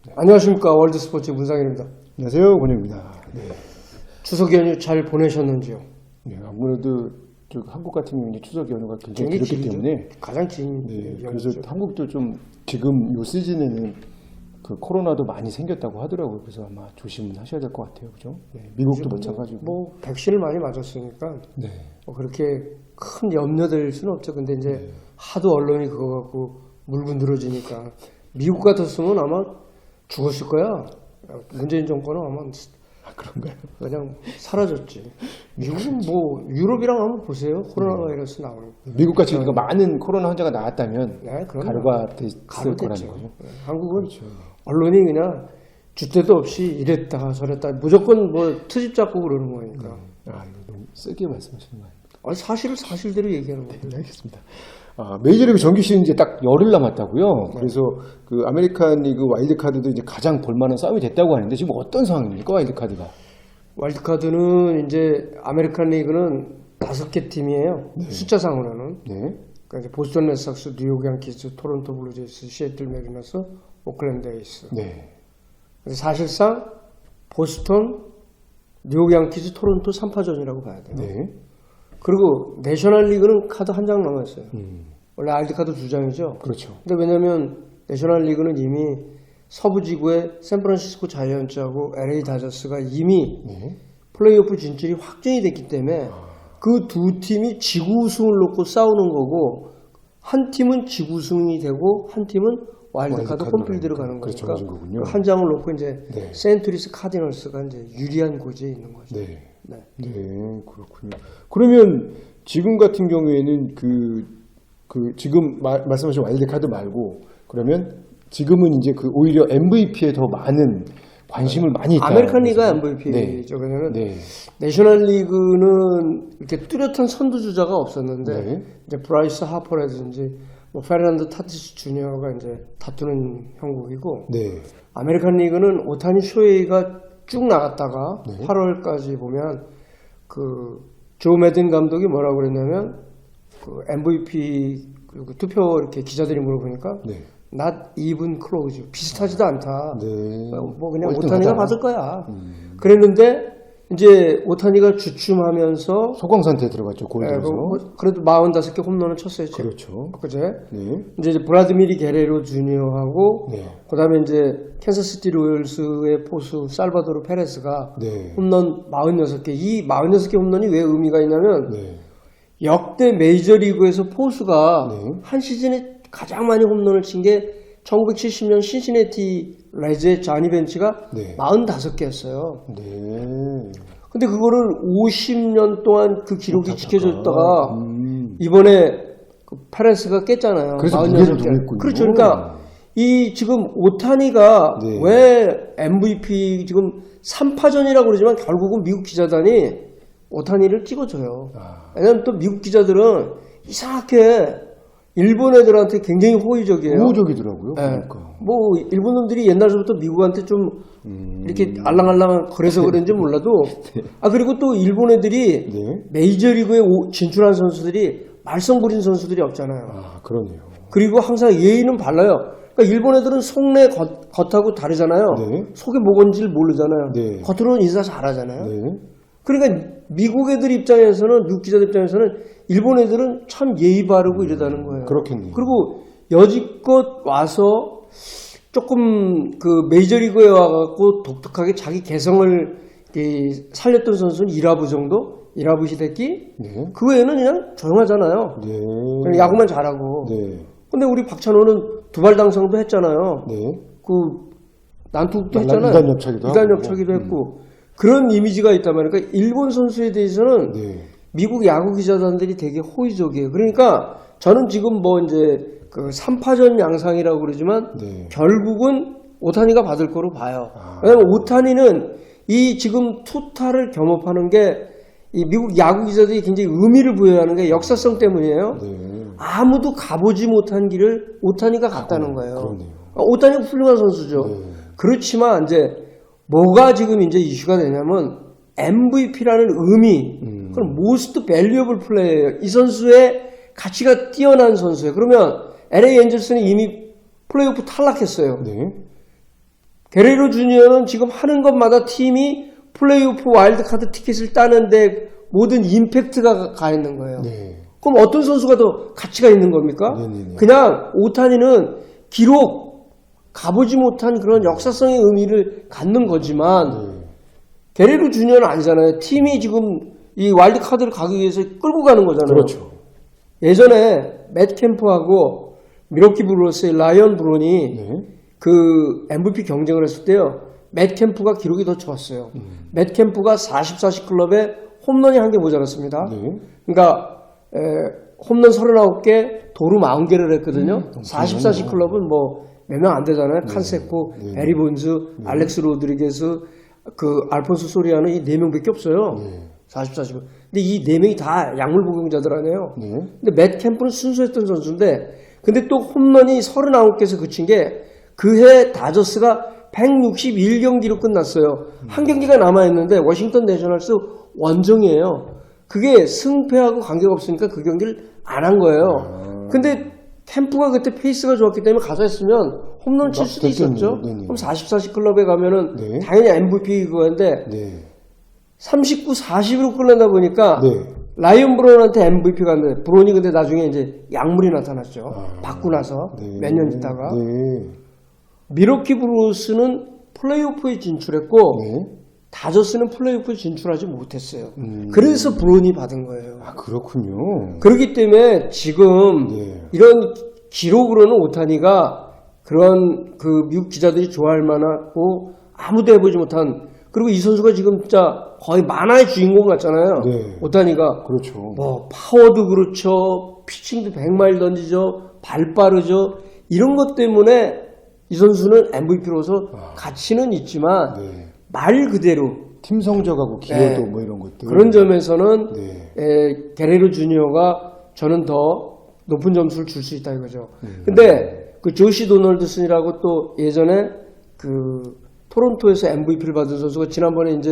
안녕하십니까. 월드스포츠 문상현입니다. 안녕하세요, 권영입니다. 네. 추석 연휴 잘 보내셨는지요? 네, 아무래도 한국 같은 경우는 추석 연휴가 굉장히 길었기 길죠. 때문에 가장 긴 네, 연휴죠. 그래서 한국도 좀 지금 요 시즌에는 그 코로나도 많이 생겼다고 하더라고요. 그래서 아마 조심하셔야 될 것 같아요, 그죠? 네, 미국도 마찬가지고. 뭐 백신을 많이 맞았으니까 네, 뭐 그렇게 큰 염려될 수는 없죠. 근데 이제 네. 하도 언론이 그거 갖고 물고 늘어지니까 미국 같았으면 아마 죽었을 거야. 문재인 정권은 아마 그런가요? 그냥 사라졌지. 미국은 뭐 유럽이랑 한번 보세요. 코로나 바이러스 나오는 거. 미국 같이 그러니까 많은 코로나 환자가 나왔다면 네, 그럼요. 가루가 됐을 가로 거라는 됐죠. 거죠. 네, 한국은 그렇죠. 언론이 그냥 주대도 없이 이랬다 저랬다 무조건 뭐 트집 잡고 그러는 거니까. 아, 이거 너무 세게 말씀하시는 거 아닙니까? 아니, 사실을 사실대로 얘기하는 거예요. 네, 알겠습니다. 메이저리그 정규 시즌 이제 딱 열흘 남았다고요. 그래서 그 아메리칸 리그 와일드카드도 이제 가장 볼만한 싸움이 됐다고 하는데 지금 어떤 상황입니까, 와일드카드가? 와일드카드는 이제 아메리칸 리그는 5개 팀이에요. 숫자상으로는. 네. 그러니까 이제 보스턴 레드삭스, 뉴욕 양키즈, 토론토 블루제이스, 시애틀 메리너스, 오클랜드 에이스. 네. 그래서 사실상 보스턴, 뉴욕 양키즈, 토론토 3파전이라고 봐야 돼요. 네. 그리고 내셔널 리그는 카드 한 장 남았어요. 원래 와일드카드 2장이죠. 그렇죠. 근데 왜냐면 내셔널 리그는 이미 서부 지구의 샌프란시스코 자이언츠하고 LA 다저스가 이미 네. 플레이오프 진출이 확정이 됐기 때문에 그 두 팀이 지구 우승을 놓고 싸우는 거고 한 팀은 지구 우승이 되고 한 팀은 와일드카드 홈필드로 가는 그렇죠. 거니까 맞은 거군요. 한 장을 놓고 이제 네. 세인트루이스 카디널스가 이제 유리한 고지에 있는 거죠. 네. 네. 네, 그렇군요. 그러면 지금 같은 경우에는 지금 말씀하신 와일드카드 말고 그러면 지금은 이제 오히려 MVP에 더 많은 관심을 많이 있다. 아메리칸 리그가 그래서. MVP죠. 왜냐면 네. 내셔널 리그는 이렇게 뚜렷한 선두주자가 없었는데 네. 이제 브라이스 하퍼라든지 뭐 페르난도 타티스 주니어가 이제 다투는 형국이고 네. 아메리칸 리그는 오타니 쇼헤이가 쭉 나갔다가 네. 8월까지 보면 조 매든 감독이 뭐라고 그랬냐면 MVP 투표 이렇게 기자들이 물어보니까 네. not even close 비슷하지도 않다. 네. 뭐 그냥 꼴등하다. 오타니가 받을 거야. 그랬는데 이제 오타니가 주춤하면서 소강 상태에 들어갔죠. 골드에서. 그래도 45개 홈런을 쳤어요. 그렇죠. 그제? 네. 이제 브라드미리 게레로 주니어하고 네. 그다음에 이제 캔자스시티 로열스의 포수 살바도르 페레스가 네. 홈런 46개. 이 46개 홈런이 왜 의미가 있냐면 네. 역대 메이저리그에서 포수가 네. 한 시즌에 가장 많이 홈런을 친 게 1970년 신시내티 레즈의 자니 벤치가 네. 45개였어요. 네. 근데 그거를 50년 동안 그 기록이 지켜졌다가 이번에 페레스가 깼잖아요. 그래서 46개. 무게를 두겠군요. 그렇죠. 그러니까 이 지금 오타니가 네. 왜 MVP 지금 3파전이라고 그러지만 결국은 미국 기자단이 오타니를 찍어줘요. 왜냐면 또 미국 기자들은 이상하게 일본 애들한테 굉장히 호의적이에요. 우호적이더라고요. 네. 그러니까. 뭐 일본 놈들이 옛날부터 미국한테 좀 이렇게 알랑알랑 그래서 그런지 몰라도 그리고 또 일본 애들이 네. 메이저리그에 진출한 선수들이 말썽 부린 선수들이 없잖아요. 그러네요. 그리고 항상 예의는 발라요. 그러니까 일본 애들은 속내 겉하고 다르잖아요. 네. 속에 뭐건지 모르잖아요. 네. 겉으로는 인사 잘하잖아요. 네. 그러니까 미국 애들 입장에서는 미국 기자들 입장에서는 일본 애들은 참 예의 바르고 이러다는 거예요. 그렇겠네요. 그리고 여지껏 와서 조금 메이저리그에 와갖고 독특하게 자기 개성을 살렸던 선수는 이라부 정도? 이라부 히데키? 네. 그 외에는 그냥 조용하잖아요. 네. 그냥 야구만 잘하고. 네. 근데 우리 박찬호는 두발 당성도 했잖아요. 네. 난투극도 했잖아요. 이단 옆차기도 이단 하고. 옆차기도 했고. 그런 이미지가 있단 말이에요. 그러니까 일본 선수에 대해서는 네. 미국 야구 기자단들이 되게 호의적이에요. 그러니까 저는 지금 뭐 이제 3파전 양상이라고 그러지만 네. 결국은 오타니가 받을 거로 봐요. 왜냐면 오타니는 이 지금 투타를 겸업하는 게 이 미국 야구 기자들이 굉장히 의미를 부여하는 게 역사성 때문이에요. 네. 아무도 가보지 못한 길을 오타니가 갔다는 거예요. 그러네요. 오타니가 훌륭한 선수죠. 네. 그렇지만 이제 뭐가 지금 이제 이슈가 되냐면 MVP라는 의미, 그럼 most valuable player예요. 이 선수의 가치가 뛰어난 선수예요. 그러면 LA 엔젤스는 이미 플레이오프 탈락했어요. 네. 게레로 주니어는 지금 하는 것마다 팀이 플레이오프 와일드카드 티켓을 따는데 모든 임팩트가 가 있는 거예요. 네. 그럼 어떤 선수가 더 가치가 있는 겁니까? 네네네. 그냥 오타니는 기록 가보지 못한 그런 역사성의 의미를 갖는 거지만 게레로 주니어는 아니잖아요. 팀이 지금 이 와일드카드를 가기 위해서 끌고 가는 거잖아요. 그렇죠. 예전에 맷 캠프하고 미러키 브루스의 라이언 브론이 네. 그 MVP 경쟁을 했을 때요. 맷 캠프가 기록이 더 좋았어요. 맷 캠프가 40-40 클럽에 홈런이 한 개 모자랐습니다. 네. 그러니까 홈런 39개, 도루 40개를 했거든요. 40-40 클럽은 뭐 몇 명 안 되잖아요. 칸세코, 네. 베리 본즈, 알렉스 로드리게스, 그 알폰소 소리아는 이 4명밖에 없어요. 40-40. 근데 이 4명이 다 약물 복용자들 아니에요. 네. 근데 맷 캠프는 순수했던 선수인데 근데 또 홈런이 39개에서 그친 게 그해 다저스가 161경기로 끝났어요. 한 경기가 남아있는데 워싱턴 내셔널스 원정이에요. 그게 승패하고 관계가 없으니까 그 경기를 안 한 거예요. 근데 캠프가 그때 페이스가 좋았기 때문에 가서 했으면 홈런 칠 수도 됐겠네요. 있었죠. 네네. 그럼 40-40 클럽에 가면은 네. 당연히 MVP 그거인데 네. 39-40으로 끌려다 보니까 네. 라이언 브론한테 MVP 갔는데 브론이 근데 나중에 이제 약물이 나타났죠. 받고 나서 네. 몇 년 있다가 네. 미러키 브루스는 플레이오프에 진출했고 네. 다저스는 플레이오프에 진출하지 못했어요. 그래서 브론이 받은 거예요. 아, 그렇군요. 그렇기 때문에 지금 네. 이런 기록으로는 오타니가 그런 그 미국 기자들이 좋아할 만하고 아무도 해보지 못한 그리고 이 선수가 지금 진짜 거의 만화의 주인공 같잖아요. 네. 오타니가 그렇죠. 뭐 파워도 그렇죠. 피칭도 100마일 던지죠. 발 빠르죠. 이런 것 때문에 이 선수는 MVP로서 가치는 있지만 네. 말 그대로 팀 성적하고 기여도 네. 뭐 이런 것들. 그런 점에서는 네. 게레로 주니어가 저는 더 높은 점수를 줄 수 있다 이거죠. 근데 그 조시 도널드슨이라고 또 예전에 그 토론토에서 MVP를 받은 선수가 지난번에 이제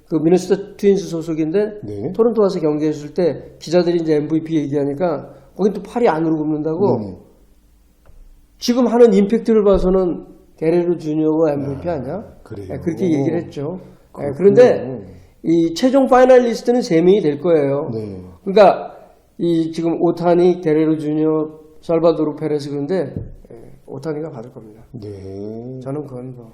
그 미네소타 트윈스 소속인데 네. 토론토 와서 경기했을 때 기자들이 이제 MVP 얘기하니까 거긴 또 팔이 안으로 굽는다고 네. 지금 하는 임팩트를 봐서는 게레로 주니어가 MVP 아니야? 그래요. 네, 그렇게 얘기를 했죠. 네, 그렇군요. 그런데 이 최종 파이널리스트는 3명이 될 거예요. 네. 그러니까 이 지금 오타니, 게레로 주니어, 살바도르 페레스 그런데 오타니가 받을 겁니다. 네. 저는 그건 뭐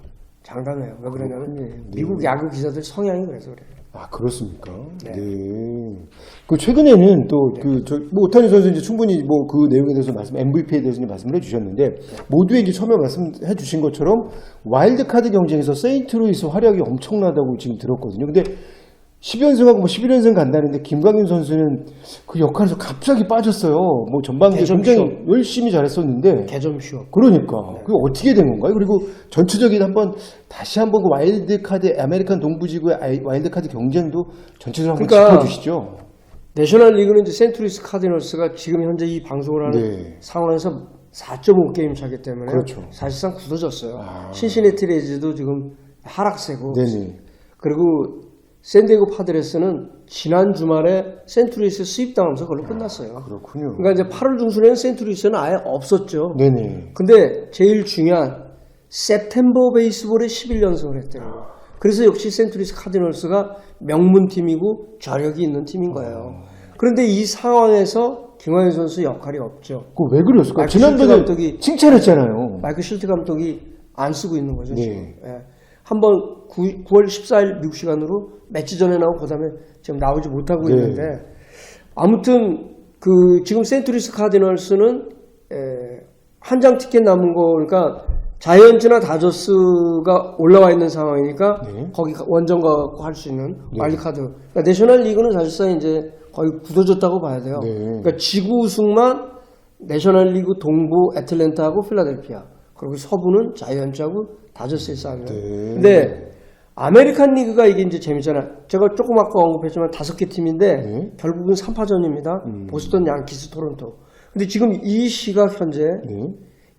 장담해요. 왜 그러냐면 그렇군요. 네. 미국 야구 기자들 성향이 그래서 그래요. 아, 그렇습니까? 네. 네. 그 최근에는 또 뭐 오타니 선수 이제 충분히 뭐 그 내용에 대해서 MVP에 대해서 이제 말씀을 해주셨는데 모두에 이제 처음에 말씀해 주신 것처럼 와일드 카드 경쟁에서 세인트루이스 활약이 엄청나다고 지금 들었거든요. 근데 10연승하고 뭐 11연승 간다는데 김광현 선수는 그 역할에서 갑자기 빠졌어요. 뭐 전반기에 굉장히 열심히 잘했었는데. 개점 쉬워. 그러니까 그게 어떻게 된 건가요? 그리고 전체적인 다시 한번 그 와일드 카드 아메리칸 동부지구의 와일드 카드 경쟁도 전체적으로 한번 그러니까 짚어주시죠. 내셔널 리그는 이제 센트루이스 카디널스가 지금 현재 이 방송을 하는 네. 상황에서 4.5게임 차기 때문에 그렇죠. 사실상 굳어졌어요. 신시내티 레이즈도 지금 하락세고 네네. 그리고 샌디에고 파드레스는 지난 주말에 센트루이스 수입당하면서 그걸로 끝났어요. 그렇군요. 그러니까 이제 8월 중순에는 센트루이스는 아예 없었죠. 네네. 근데 제일 중요한 세프템버 베이스볼에 11연승을 했대요. 그래서 역시 센트루이스 카디널스가 명문팀이고 저력이 있는 팀인 거예요. 그런데 이 상황에서 김광현 선수 역할이 없죠. 그 왜 그랬을까요? 마이크 실트 지난번에 감독이 칭찬했잖아요. 마이크 실트 감독이 안 쓰고 있는 거죠. 네. 지금. 예. 한번 9월 14일 미국 시간으로 며칠 전에 나오고 그다음에 지금 나오지 못하고 네. 있는데 아무튼 그 지금 센트루이스 카디널스는 한 장 티켓 남은 거 그러니까 자이언츠나 다저스가 올라와 있는 상황이니까 네. 거기 원정 가고 할 수 있는 와일드카드. 그러니까 내셔널 리그는 사실상 이제 거의 굳어졌다고 봐야 돼요. 네. 그러니까 지구 우승만 내셔널 리그 동부 애틀랜타하고 필라델피아. 그리고 서부는 자이언츠하고 다저스의 싸움이에요. 네. 근데 아메리칸 리그가 이게 이제 재밌잖아요. 제가 조금 아까 언급했지만 5개 팀인데 네. 결국은 3파전입니다. 보스턴, 양키스, 토론토. 근데 지금 이 시각 현재 네.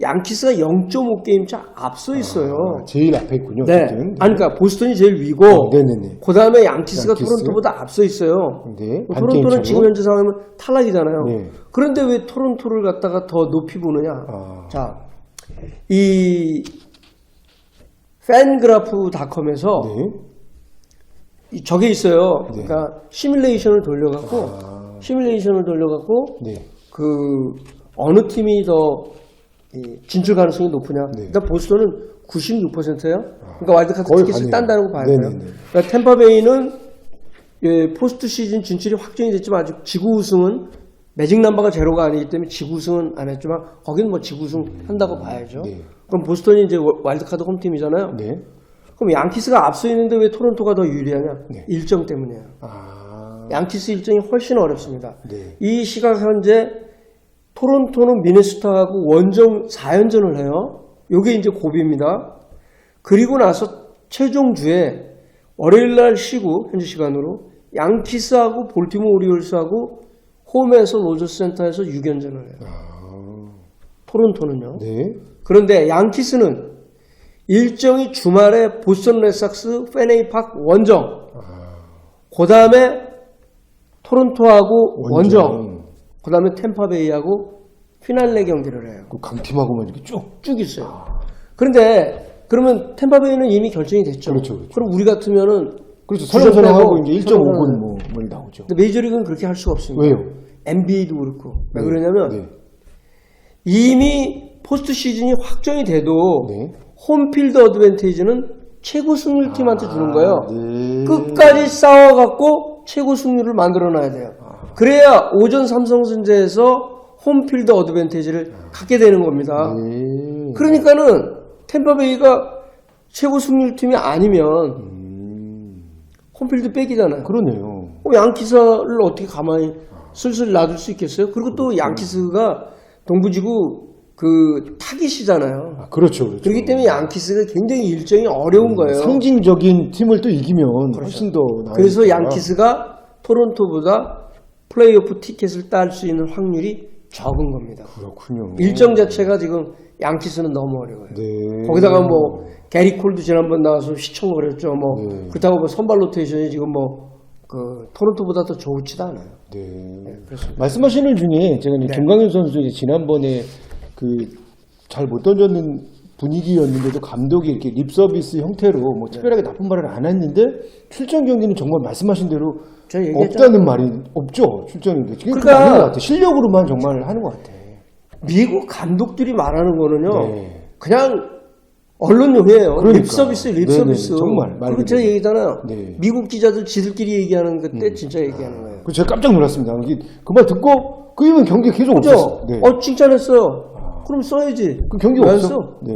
양키스가 0.5게임 차 앞서 있어요. 제일 앞에 있군요. 네. 어쨌든. 아니, 그러니까 보스턴이 제일 위고, 네네네. 그 다음에 양키스가 양키스. 토론토보다 앞서 있어요. 네. 반 토론토는 게임 지금 차로. 현재 상황이면 탈락이잖아요. 네. 그런데 왜 토론토를 갖다가 더 높이 보느냐? 아. 자, 이 팬그래프닷컴에서 네. 저게 있어요. 네. 그러니까 시뮬레이션을 돌려갖고 네. 그 어느 팀이 더 진출 가능성이 높으냐. 네. 일단 보스턴은 96%예요. 그러니까 와일드카드 거의 티켓을 가네요. 딴다는 거 봐야 돼요. 네네네. 그러니까 템파베이는 포스트 시즌 진출이 확정이 됐지만 아직 지구 우승은 매직 넘버가 제로가 아니기 때문에 지구 우승은 안 했지만 거기는 뭐 지구 우승 한다고 봐야죠. 네. 그럼 보스턴이 이제 와일드카드 홈팀이잖아요. 네. 그럼 양키스가 앞서 있는데 왜 토론토가 더 유리하냐? 네. 일정 때문이에요. 아. 양키스 일정이 훨씬 어렵습니다. 네. 이 시각 현재 토론토는 미네소타하고 원정 4연전을 해요. 요게 이제 고비입니다. 그리고 나서 최종주에 월요일날 쉬고 현지 시간으로 양키스하고 볼티모 오리올스하고 홈에서 로저스 센터에서 6연전을 해요. 토론토는요. 네. 그런데 양키스는 일정이 주말에 보스턴 레드삭스 페네이 파크 원정, 그 다음에 토론토하고 원정, 그 다음에 템파베이하고 피날레 경기를 해요. 그 강팀하고만 이렇게 쭉. 있어요. 그런데 그러면 템파베이는 이미 결정이 됐죠. 그렇죠. 그럼 우리 같으면은 그렇죠. 설렁설렁하고 이제 1.5분 뭐 나오죠. 근데 메이저리그는 그렇게 할 수가 없습니다. 왜요? NBA도 그렇고. 왜 네. 그러냐면 네. 이미 포스트 시즌이 확정이 돼도 네. 홈필드 어드밴티지는 최고 승률 팀한테 주는 거예요. 네. 끝까지 싸워갖고 최고 승률을 만들어놔야 돼요. 그래야 오전 삼성전자에서 홈필드 어드밴티지를 갖게 되는 겁니다. 네. 그러니까는 템파베이가 최고 승률 팀이 아니면 홈필드 뺏기잖아요. 그러네요. 양키스를 어떻게 가만히 슬슬 놔둘 수 있겠어요? 그리고 또 양키스가 동부지구 그 타깃이잖아요. 아, 그렇죠. 그렇기 때문에 양키스가 굉장히 일정이 어려운 거예요. 상징적인 팀을 또 이기면 훨씬 더 나으니까. 그래서 양키스가 토론토보다 플레이오프 티켓을 딸 수 있는 확률이 적은 겁니다. 그렇군요. 일정 자체가 지금 양키스는 너무 어려워요. 네. 거기다가 뭐 게리 콜도 지난번 나와서 시청거렸죠. 뭐 네. 그렇다고 뭐 선발 로테이션이 지금 뭐 그 토론토보다 더 좋지도 않아요. 네. 그렇습니다. 말씀하시는 중에 제가 이제 김광현 선수 이제 지난번에 그 잘 못 던졌는 분위기였는데도 감독이 이렇게 립 서비스 형태로 뭐 특별하게 나쁜 말을 안 했는데 출전 경기는 정말 말씀하신 대로 제가 얘기했잖아요. 없다는 말이 없죠. 출전인 게. 그게 그러니까 맞는 것 같아. 실력으로만 정말 하는 것 같아. 미국 감독들이 말하는 거는요. 네. 그냥 언론용이에요. 그러니까. 립서비스, 네네네. 립서비스. 정말 말 그리고 제가 그대로. 얘기잖아요. 네. 미국 기자들 지들끼리 얘기하는 그때 진짜 얘기하는 거예요. 그 제가 깜짝 놀랐습니다. 그 말 듣고 그 이후엔 경기 계속 그죠? 없었어. 네. 칭찬했어요. 그럼 써야지. 그 경기 왜 안 없어. 써? 네.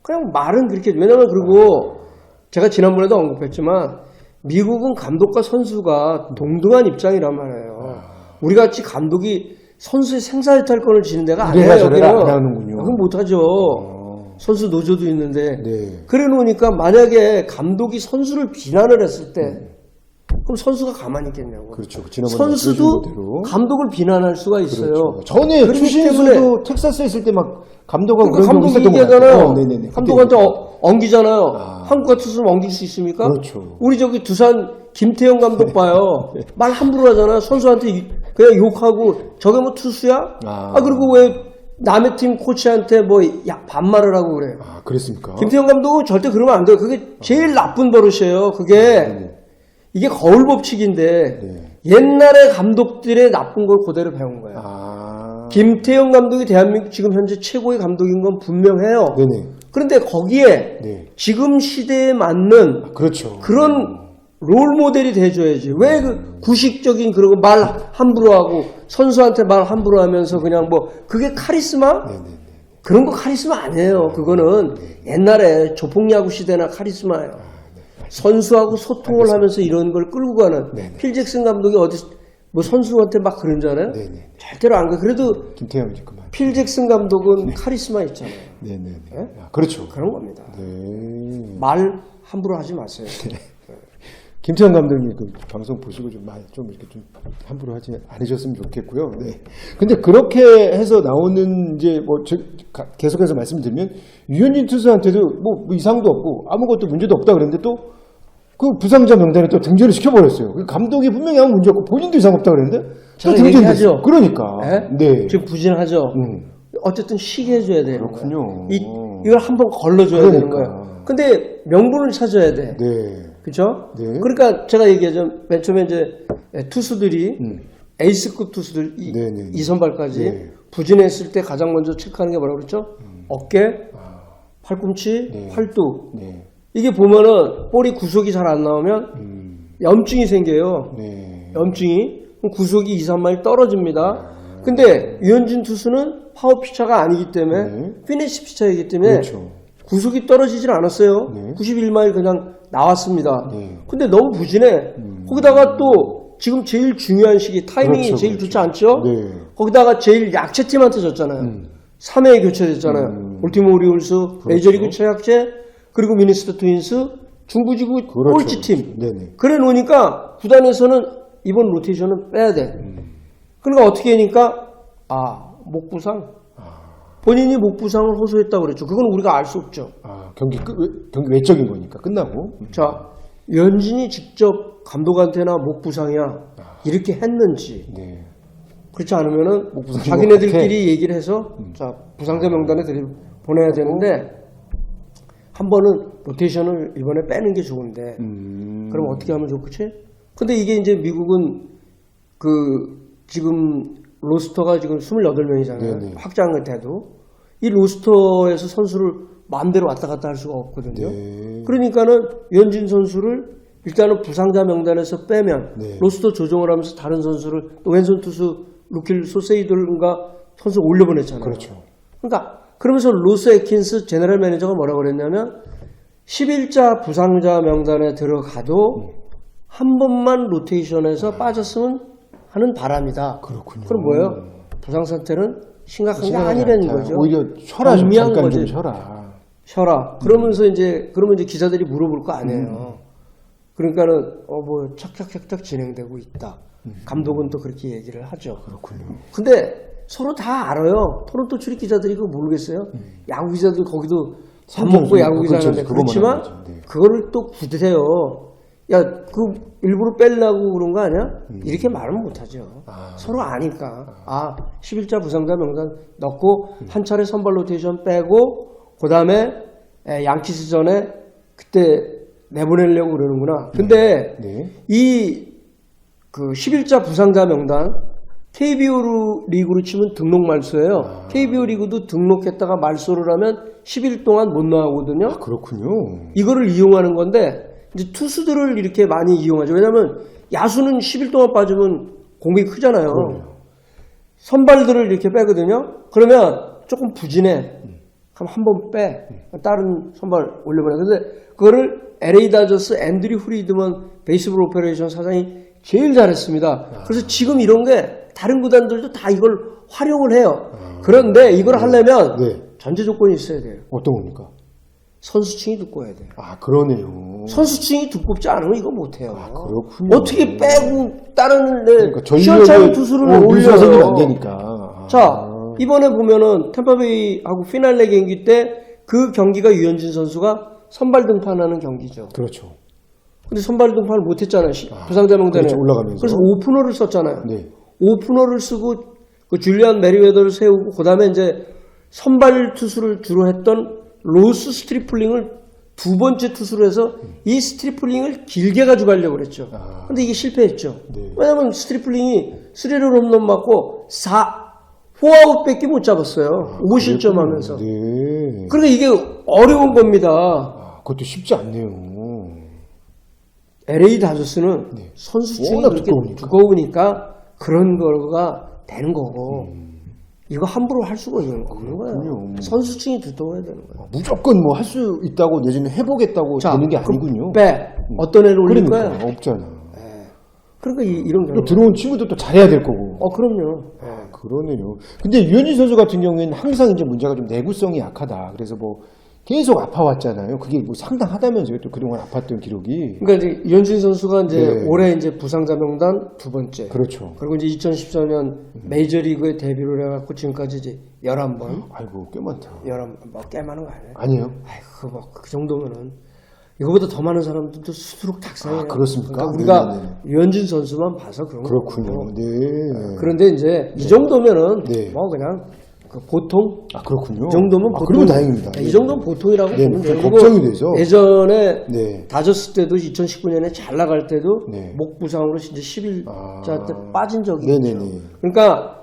그냥 말은 그렇게. 왜냐면 그리고 제가 지난번에도 언급했지만 미국은 감독과 선수가 동등한 입장이란 말이에요. 우리 같이 감독이 선수의 생사이탈권을 지는 데가 아니에요. 이래라 저래라 여기는. 안 하는군요. 그건 못하죠. 선수 노조도 있는데. 네. 그래 놓으니까 만약에 감독이 선수를 비난을 했을 때 그럼 선수가 가만히 있겠냐고. 그렇죠. 지난번에 선수도 말씀하신 대로. 감독을 비난할 수가 있어요. 그렇죠. 전에 그렇기 추신수도 때문에 텍사스에 있을 때 막 감독하고 그러니까 그런 경우 감독이 있었던 것 얘기하잖아요. 같아요. 네네네. 감독한테 그때 엉기잖아요. 한국 같았으면 엉길 수 있습니까? 그렇죠. 우리 저기 두산 김태형 감독 봐요. 말 함부로 하잖아요. 선수한테 그냥 욕하고 저게 뭐 투수야? 그리고 왜 남의 팀 코치한테 뭐 반말을 하고 그래요. 그랬습니까? 김태형 감독은 절대 그러면 안 돼요. 그게 제일 나쁜 버릇이에요. 그게 이게 거울 법칙인데 옛날에 감독들의 나쁜 걸 그대로 배운 거예요. 김태형 감독이 대한민국 지금 현재 최고의 감독인 건 분명해요. 네네. 그런데 거기에 네. 지금 시대에 맞는 그렇죠. 그런 롤 모델이 돼줘야지. 왜 그 구식적인 그러고 말 함부로 하고 선수한테 말 함부로 하면서 그냥 뭐 그게 카리스마? 네네네. 그런 거 카리스마 아니에요. 그거는 옛날에 조폭야구 시대나 카리스마예요. 선수하고 소통을 하면서 이런 걸 끌고 가는. 필 잭슨 감독이 어디 뭐 선수한테 막 그러잖아요. 네네. 절대로 안 그래. 그래도 김태형 이제 그만. 필 잭슨 감독은 카리스마 있잖아요. 네네네. 네? 그렇죠. 그런 겁니다. 네. 말 함부로 하지 마세요. 김태형 감독님 그 방송 보시고 좀 이렇게 좀 함부로 하지 않으셨으면 좋겠고요. 네. 근데 그렇게 해서 나오는 이제 뭐 계속해서 말씀드리면 유현진 투수한테도 뭐 이상도 없고 아무것도 문제도 없다 그랬는데 또 그 부상자 명단에 또 등재를 시켜버렸어요. 그 감독이 분명히 아무 문제 없고 본인도 이상 없다 그랬는데 또 등재했죠. 그러니까. 네? 지금 부진하죠. 어쨌든 쉬게 해줘야 되는 그렇군요. 거예요. 이걸 한번 걸러줘야 되는 거예요. 근데 명분을 찾아야 돼. 네. 그죠? 네. 그러니까 제가 얘기하죠. 맨 처음에 이제 투수들이 에이스급 투수들 네네. 2선발까지 네. 부진했을 때 가장 먼저 체크하는 게 뭐라고 그랬죠? 어깨, 팔꿈치, 네. 팔뚝. 네. 이게 보면은 볼이 구속이 잘 안 나오면 염증이 생겨요. 네. 염증이. 그럼 구속이 2, 3마일 떨어집니다. 근데 유현진 투수는 파워 피처가 아니기 때문에 네. 피니시 피처이기 때문에 그렇죠. 구속이 떨어지질 않았어요. 네. 91마일 그냥 나왔습니다. 네. 근데 너무 부진해. 거기다가 또 지금 제일 중요한 시기 타이밍이 그렇죠, 제일 그렇죠. 좋지 않죠? 네. 거기다가 제일 약체 팀한테 졌잖아요. 3회에 교체됐잖아요. 볼티모어 오리올스, 메이저리그 최약체, 그리고 미니소타 트윈스, 중부지구 그렇죠. 꼴찌 팀. 네네. 그래 놓으니까 구단에서는 이번 로테이션은 빼야 돼. 그러니까 어떻게 하니까 목 부상. 본인이 목 부상을 호소했다고 그랬죠. 그건 우리가 알 수 없죠. 경기 외적인 거니까 끝나고. 자, 유현진이 직접 감독한테나 목 부상이야 이렇게 했는지 네. 그렇지 않으면은 목 부상인 자기네들끼리 얘기를 해서 자 부상자 명단에 보내야 되는데 한 번은 로테이션을 이번에 빼는 게 좋은데 그럼 어떻게 하면 좋겠지? 근데 이게 이제 미국은 지금 로스터가 지금 28명이잖아요. 네네. 확장을 돼도 이 로스터에서 선수를 마음대로 왔다 갔다 할 수가 없거든요. 네. 그러니까는 유현진 선수를 일단은 부상자 명단에서 빼면 네. 로스터 조정을 하면서 다른 선수를 또 왼손 투수 루킬 소세이들과 선수 올려보냈잖아요. 그렇죠. 그러니까 그러면서 로스 에킨스 제너럴 매니저가 뭐라고 그랬냐면 11자 부상자 명단에 들어가도 한 번만 로테이션에서 빠졌으면 하는 바람이다. 그렇군요. 그럼 뭐예요? 부상 상태는 심각한 게 아니라는 거죠. 오히려 쉬어라 좀 경미한 잠깐 거지. 좀 쉬어라. 쉬어라. 그러면서 그러면 이제 기자들이 물어볼 거 아니에요. 그러니까는 뭐 착착착착 진행되고 있다. 감독은 또 그렇게 얘기를 하죠. 그렇군요. 근데 서로 다 알아요. 토론토 출입 기자들이 그거 모르겠어요. 야구 기자들 거기도 밥 먹고 야구 기자 하는데 그렇지만 네. 그거를 또 굳으세요. 야, 일부러 빼려고 그런 거 아니야? 이렇게 말은 못하죠. 서로 아니까. 11자 부상자 명단 넣고 한 차례 선발 로테이션 빼고 그 다음에 양키스전에 그때 내보내려고 그러는구나. 근데 네. 이 11자 부상자 명단 KBO 리그로 치면 등록 말소예요. KBO 리그도 등록했다가 말소를 하면 10일 동안 못 나오거든요. 그렇군요. 이거를 이용하는 건데 이제 투수들을 이렇게 많이 이용하죠. 왜냐하면 야수는 10일 동안 빠지면 공백이 크잖아요. 선발들을 이렇게 빼거든요. 그러면 조금 부진해. 그럼 한 번 빼. 다른 선발 올려보내. 근데 그거를 LA 다저스 앤드류 프리드먼 베이스볼 오퍼레이션 사장이 제일 잘했습니다. 그래서 지금 이런 게 다른 구단들도 다 이걸 활용을 해요. 그런데 이걸 하려면 네. 전제 조건이 있어야 돼요. 어떤 겁니까? 선수층이 두꺼워야 돼요. 그러네요. 선수층이 두껍지 않으면 이거 못해요. 그렇군요. 어떻게 빼고 다른 그러니까 시원찮은 투수를 올려서는 안 올려요. 되니까. 자, 이번에 보면은 템파베이하고 피날레 경기 때 그 경기가 유현진 선수가 선발 등판하는 경기죠. 그렇죠. 근데 선발 등판을 못했잖아요. 부상자 명단에. 그렇죠. 올라가면서. 그래서 오프너를 썼잖아요. 네. 오프너를 쓰고 그 줄리안 메리웨더를 세우고 그다음에 이제 선발 투수를 주로 했던 로스 스트리플링을 두 번째 투수로 해서 이 스트리플링을 길게 가져가려고 그랬죠. 근데 이게 실패했죠. 네. 왜냐면 스트리플링이 3런 홈런 맞고 4아웃밖에 못 잡았어요. 5실점 하면서. 네. 그러니까 이게 어려운 겁니다. 그것도 쉽지 않네요. LA 다저스는 선수층이 워낙 그렇게 두꺼우니까 그런 거가 되는 거고 이거 함부로 할 수가 없는 거예요. 선수층이 두꺼워야 되는 거예요. 무조건 뭐 할 수 있다고 내지는 해보겠다고 되는 게 아니군요. 빼. 어떤 애를 올릴 그러니까 거야? 없잖아. 그러니까 이런 또 경우. 들어온 친구도 또 잘해야 될 거고. 그럼요. 그러네요. 근데 유현진 선수 같은 경우에는 항상 이제 문제가 좀 내구성이 약하다. 그래서 뭐 계속 아파왔잖아요. 그게 뭐 상당하다면서요. 또 그동안 아팠던 기록이. 그러니까 이제 유현진 선수가 이제 네. 올해 이제 부상자 명단 두 번째. 그렇죠. 그리고 이제 2014년 메이저리그에 데뷔를 해갖고 지금까지 이제 11번. 아이고 꽤 많다. 11번. 뭐 꽤 많은 거 아니에요? 아니에요? 아이고, 그 정도면은. 이거보다 더 많은 사람들도 수두룩 탁상해요. 그렇습니까? 그러니까 우리가 네네네. 유현진 선수만 봐서 그런 거고. 그렇군요. 네. 그런데 이제 이 정도면은 네. 뭐 그냥 그 보통 아, 그렇군요. 이 정도면 보통. 그러면 다행입니다. 이 정도는 보통이라고 네, 보면 돼요. 좀 그리고 걱정이 돼서. 예전에 네. 다저스 때도 2019년에 잘 나갈 때도 네. 목 부상으로 진짜 10일자 때 빠진 적이 네네네. 있죠. 그러니까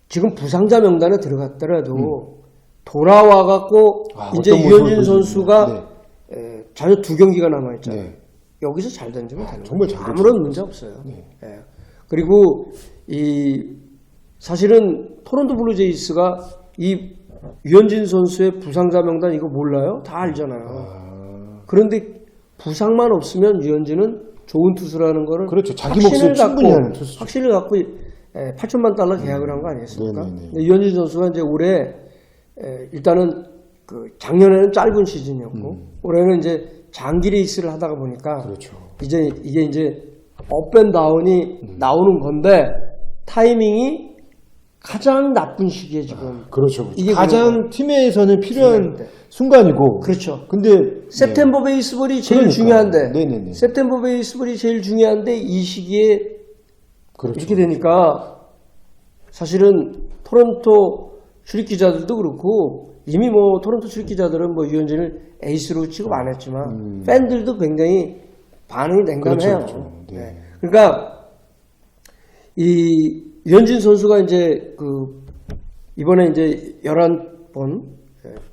지금 부상자 명단에 들어갔더라도 돌아와 갖고 이제 어떤 모습을 유현진 선수가 네. 전혀 2경기가 남아 있잖아요. 네. 여기서 잘 던지면 되는 정말 거예요. 잘 아무런 문제 없어요. 네. 예. 그리고 사실은 토론토 블루제이스가 이 유현진 선수의 부상자 명단 이거 몰라요? 다 알잖아요. 그런데 부상만 없으면 유현진은 좋은 투수라는 거를 그렇죠. 자기 몫을 충분히 하는 투수죠. 확신을 갖고 8천만 달러 계약을 한 거 아니겠습니까? 네네네. 근데 유현진 선수가 이제 올해 일단은 그 작년에는 짧은 시즌이었고 올해는 이제 장기 레이스를 하다가 보니까 그렇죠. 이제 이게 이제 업앤다운이 나오는 건데 타이밍이 가장 나쁜 시기에 지금 그렇죠. 이게 가장 팀에서는 필요한 때. 순간이고. 그렇죠. 근데 september 베이스볼이 제일 그러니까. 중요한데 네네네. september 베이스볼이 제일 중요한데 이 시기에 그렇죠. 이렇게 되니까 사실은 토론토 출입 기자들도 그렇고 이미 뭐 토론토 출입 기자들은 뭐 유현진을 에이스로 취급 안 했지만 팬들도 굉장히 반응이 냉담해요. 그렇죠. 네. 네. 그러니까 이 유현진 선수가 이제 그 이번에 이제 11번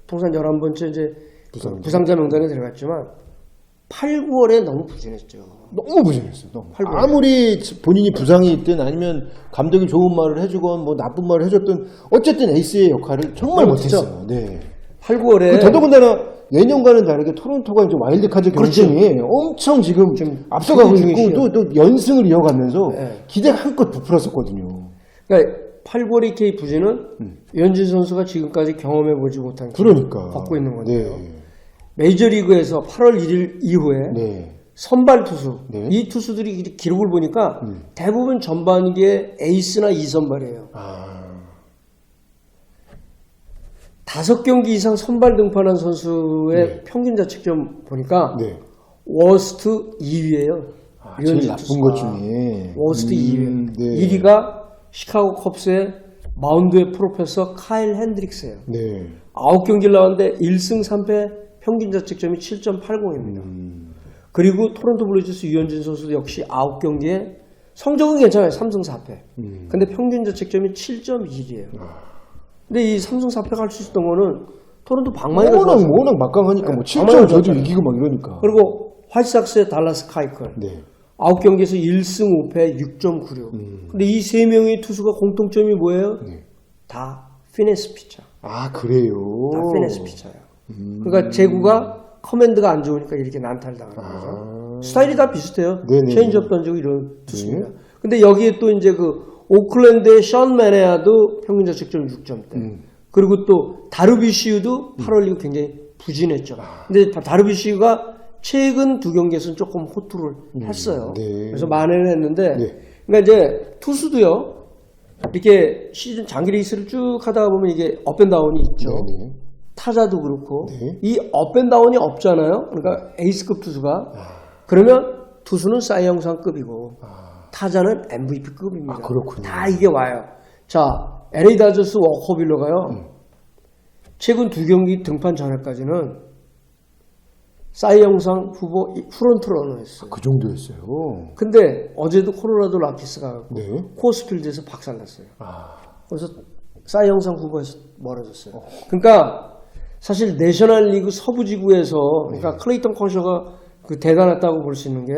통산 11번째 이제 부상자 명단에 들어갔지만 8, 9월에 너무 부진했죠. 너무 부진했어요. 너무. 8, 9월에. 아무리 본인이 부상이 있든 아니면 감독이 좋은 말을 해주건 뭐 나쁜 말을 해줬든 어쨌든 에이스의 역할을 정말 그렇죠. 못했어요. 네. 8, 9월에 더더군다나 예년과는 다르게 토론토가 이제 와일드카드 경쟁이 엄청 지금 앞서가고 경기 있고 또 연승을 이어가면서 네. 기대가 한껏 부풀었었거든요. 그러니까 8, 9월 EK 부진은 유현진 선수가 지금까지 경험해보지 못한 그러니까. 갖고 있는 건데요. 네. 메이저리그에서 8월 1일 이후에 네. 선발 투수, 네. 이 투수들이 기록을 보니까 대부분 전반기에 에이스나 2선발이에요. 아. 5경기 이상 선발 등판한 선수의 평균 자책점 보니까 네. 워스트 2위예요. 제일 나쁜 것 중에. 워스트 2위예요. 네. 1위가 시카고 컵스의 마운드의 프로페서 카일 핸드릭스예요. 네. 9경기를 나왔는데 1승 3패 평균 자책점이 7.80입니다. 그리고 토론토 블루제이스 유현진 선수도 역시 9경기에 성적은 괜찮아요. 3승 4패. 근데 평균 자책점이 7.1이에요. 근데 이 3승 4패가 할 수 있었던 거는 토론토 방망이가 좋았어요. 워낙 막강하니까 뭐 방망이가 7점 저도 좋았잖아요. 이기고 막 이러니까. 그리고 화이트삭스의 달라스 카이클. 네. 9경기에서 1승 5패 6.96. 근데 이 3명의 투수가 공통점이 뭐예요? 다 피네스 피처. 아, 그래요. 다 피네스 피처예요. 그러니까 제구가 커맨드가 안 좋으니까 이렇게 난타를 당하는 거죠. 스타일이 다 비슷해요. 네네. 체인지업 던지고 이런 투수입니다. 근데 여기에 또 이제 그 오클랜드의 션 메네아도 평균 자책점 6점대. 그리고 또 다르비시우도 8월 이후 굉장히 부진했죠. 근데 다르비시우가 최근 2경기에서는 조금 호투를 했어요. 네. 그래서 만회를 했는데, 네. 그러니까 이제 투수도요, 이렇게 시즌 장기 레이스를 쭉 하다 보면 이게 업앤다운이 있죠. 네네. 타자도 그렇고, 네. 이 업앤다운이 없잖아요. 그러니까 에이스급 투수가. 그러면 투수는 사이 영상급이고, 타자는 MVP급입니다. 아, 그렇군요. 다 이게 와요. 자, LA 다저스 워커빌러가요, 최근 2경기 등판 전에까지는 사이 영상 후보 프론트러너였어요. 그 정도였어요. 근데 어제도 콜로라도 라키스가 네. 코어스필드에서 박살났어요. 아. 그래서 사이 영상 후보에서 멀어졌어요. 그러니까 사실 내셔널리그 서부지구에서 그러니까 클레이턴 커셔가 그 대단했다고 볼 수 있는 게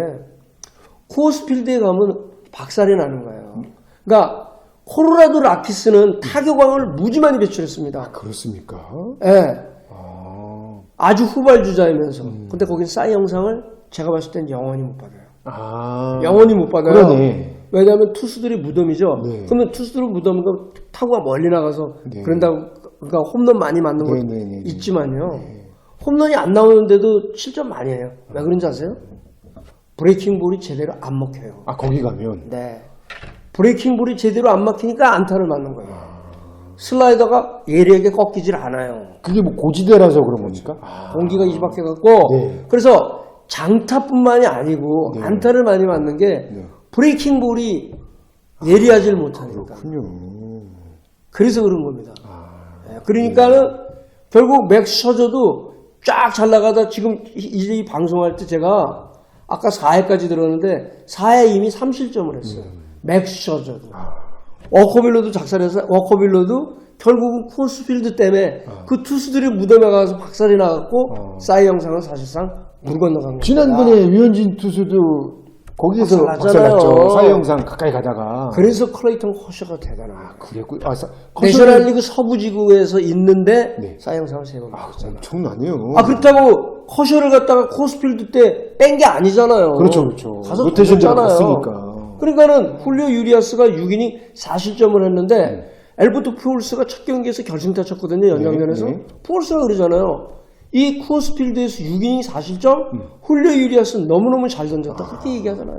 코어스필드에 가면 박살이 나는 거예요. 그러니까 콜로라도 라키스는 타격왕을 무지 많이 배출했습니다. 그렇습니까? 예. 아. 아주 후발주자이면서. 근데 거긴 싸이 영상을 제가 봤을 땐 영원히 못 받아요. 아. 영원히 못 받아요. 그러네. 왜냐하면 투수들이 무덤이죠. 네. 그러면 투수들은 무덤이면 타구가 멀리 나가서 네. 그런다고 그러니까 홈런 많이 맞는 거 네네네. 있지만요. 홈런이 안 나오는데도 7점 많이 해요. 왜 그런지 아세요? 브레이킹 볼이 제대로 안 먹혀요. 아, 거기 가면. 네. 브레이킹 볼이 제대로 안 막히니까 안타를 맞는 거예요. 슬라이더가 예리하게 꺾이질 않아요. 그게 뭐 고지대라서 그런 겁니까? 아. 공기가 이밖에 갖고 네. 그래서 장타뿐만이 아니고 네. 안타를 많이 맞는 게 네. 브레이킹 볼이 예리하지를 못하니까. 그렇군요. 그래서 그런 겁니다. 예, 그러니까는 결국 맥스 셔저도 쫙 잘 나가다 지금 이제 이 방송할 때 제가 아까 4회까지 들었는데 4회 이미 3실점을 했어요. 맥스 셔저도. 워커빌러도 작살해서 워커빌러도 결국은 코스필드 때문에 그 투수들이 무덤에 가서 박살이 나갖고 사이 영상은 사실상 물 건너간 거예요. 지난번에 유현진 투수도 거기에서 박살났잖아요. 박살났죠. 사이 영상 가까이 가다가. 그래서 클레이턴 커셔가 대단한 거예요. 그랬고, 내셔널리그 서부지구에서 있는데 네. 사이 영상을 3번 받았잖아요. 엄청나네요. 그렇다고 커셔를 갖다가 코스필드 때 뺀 게 아니잖아요. 그렇죠, 그렇죠. 가서 로테이션 던졌잖아요. 갔으니까. 그러니까는 훌리오 유리아스가 6이닝 4실점을 했는데 엘버트 푸올스가 첫 경기에서 결승타 쳤거든요. 연장전에서. 네. 푸올스가 그러잖아요. 이 쿠어스필드에서 6이닝 4실점 훌리오 유리아스는 너무너무 잘 던졌다. 그렇게 얘기하잖아요.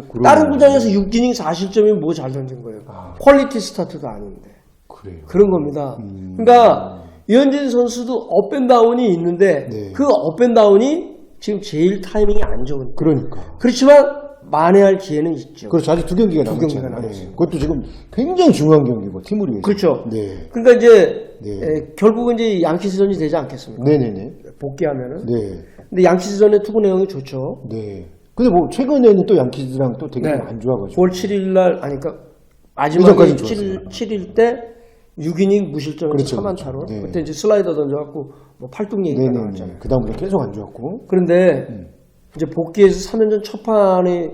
그러네. 다른 구장에서 6이닝 4실점이 뭐 잘 던진 거예요. 퀄리티 스타트도 아닌데. 그래요. 그런 겁니다. 그러니까 유현진 선수도 업앤다운이 있는데 네. 그 업앤다운이 지금 제일 타이밍이 안 좋은 거예요. 그러니까. 그렇지만 만회할 기회는 있죠. 그렇죠. 아직 2경기가 경기가 남았잖아요. 남았어요. 그것도 지금 굉장히 중요한 경기고, 팀을 위해서. 그렇죠. 네. 그러니까 이제 네. 결국은 이제 양키스전이 되지 않겠습니까? 네네네. 복귀하면은. 네. 근데 양키스전의 투구 내용이 좋죠. 네. 근데 뭐, 최근에는 또 양키즈랑 또 되게 네. 안 좋아가지고. 9월 7일 날, 그러니까 마지막에 이전까지는 7일 때 6이닝 무실점에서 그렇죠, 4만타로. 그렇죠. 네. 그때 이제 슬라이더 던져갖고 뭐 팔뚝 얘기가 나왔잖아요. 네네네. 그다음부터 계속 안 좋았고. 그런데 이제 복귀해서 3년전 첫 판에